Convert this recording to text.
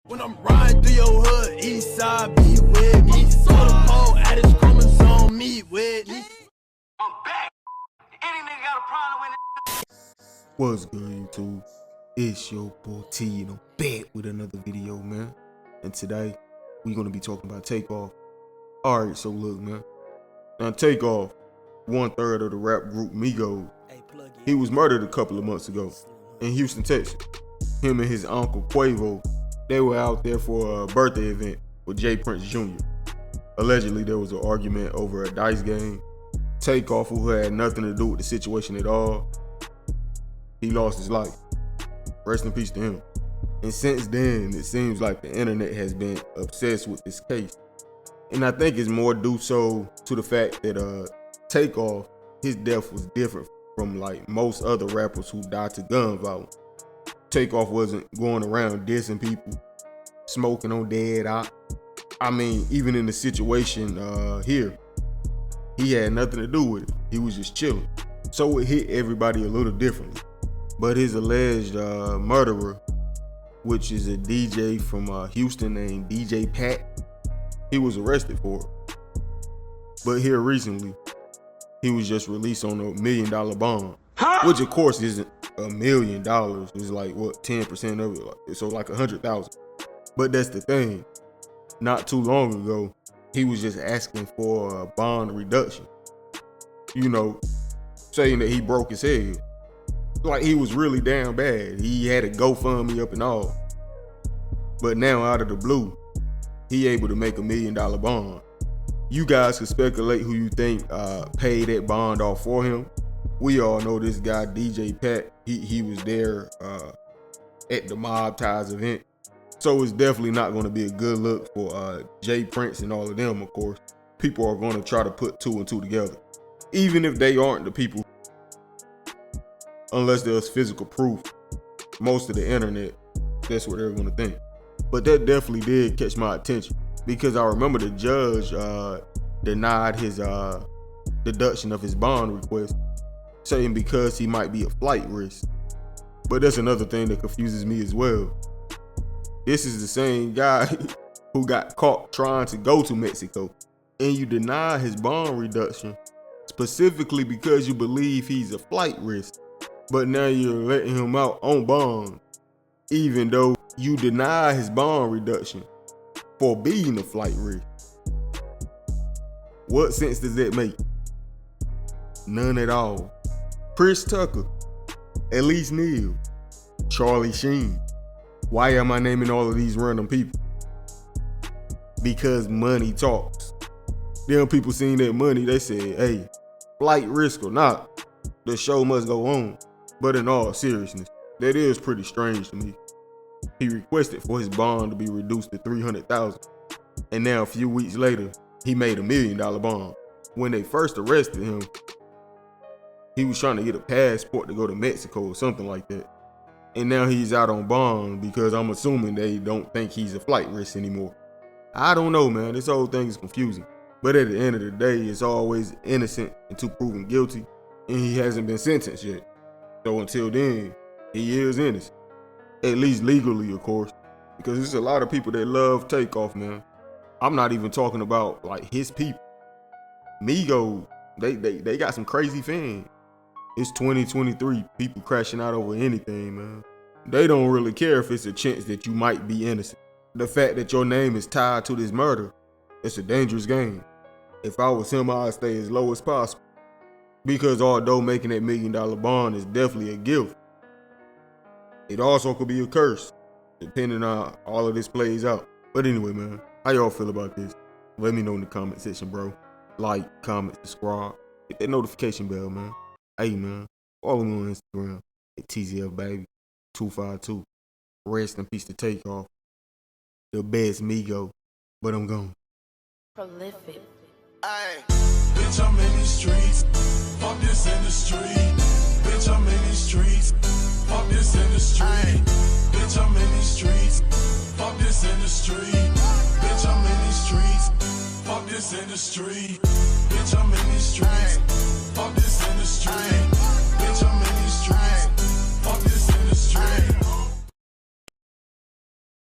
When I'm riding through your hood, east side, be with me. So the pole at his chromosome, meet with me. I'm back. Any nigga got a problem with it? What's good, YouTube? It's your boy T, and I'm back with another video, man. And today, we're gonna be talking about Takeoff. Alright, so look, man. Now, Takeoff, 1/3 of the rap group Migos. He was murdered a couple of months ago in Houston, Texas. Him and his uncle Quavo, they were out there for a birthday event with J Prince Jr. Allegedly, there was an argument over a dice game. Takeoff, who had nothing to do with the situation at all, he lost his life. Rest in peace to him. And since then, it seems like the internet has been obsessed with this case. And I think it's more due so to the fact that Takeoff, his death was different from like most other rappers who died to gun violence. Takeoff wasn't going around dissing people, smoking on dead eye. I mean, even in the situation here, he had nothing to do with it. He was just chilling. So it hit everybody a little differently. But his alleged murderer, which is a DJ from Houston named DJ Pat, he was arrested for it. But here recently, he was just released on $1 million bond, which of course isn't $1 million. It's like, what, 10% of it? So like 100,000. But that's the thing. Not too long ago, he was just asking for a bond reduction. You know, saying that he broke his head. Like he was really down bad. He had a GoFundMe up and all. But now out of the blue, he able to make $1 million bond. You guys can speculate who you think paid that bond off for him. We all know this guy, DJ Pat. He was there at the Mob Ties event. So it's definitely not going to be a good look for J Prince and all of them, of course. People are going to try to put two and two together. Even if they aren't the people. Unless there's physical proof. Most of the internet, that's what they're going to think. But that definitely did catch my attention. Because I remember the judge denied his deduction of his bond request, saying because he might be a flight risk. But that's another thing that confuses me as well. This is the same guy who got caught trying to go to Mexico, and you deny his bond reduction specifically because you believe he's a flight risk. But now you're letting him out on bond, even though you deny his bond reduction for being a flight risk. What sense does that make? None at all. Chris Tucker, Elise Neal, Charlie Sheen. Why am I naming all of these random people? Because money talks. Them people seen that money, they said, hey, flight risk or not, the show must go on. But in all seriousness, that is pretty strange to me. He requested for his bond to be reduced to $300,000. And now a few weeks later, he made $1 million bond. When they first arrested him, he was trying to get a passport to go to Mexico or something like that. And now he's out on bond because I'm assuming they don't think he's a flight risk anymore. I don't know, man. This whole thing is confusing. But at the end of the day, it's always innocent until proven guilty. And he hasn't been sentenced yet. So until then, he is innocent. At least legally, of course. Because there's a lot of people that love Takeoff, man. I'm not even talking about like his people. Migos, they got some crazy fans. It's 2023, people crashing out over anything, man. They don't really care if it's a chance that you might be innocent. The fact that your name is tied to this murder, it's a dangerous game. If I was him, I'd stay as low as possible. Because although making that $1 million bond is definitely a gift, it also could be a curse, depending on how all of this plays out. But anyway, man, how y'all feel about this? Let me know in the comment section, bro. Like, comment, subscribe, hit that notification bell, man. Hey, man, follow me on Instagram at TZFBaby252. Rest in peace to Takeoff. The best Migo, but I'm gone. Prolific. Ay, bitch, I'm in these streets. Fuck this industry. Bitch, I'm in these streets. Fuck this industry. Bitch, I'm in these streets. Fuck this industry. Bitch, I'm in these streets. Fuck this industry. Bitch, I'm in these streets. Fuck this industry.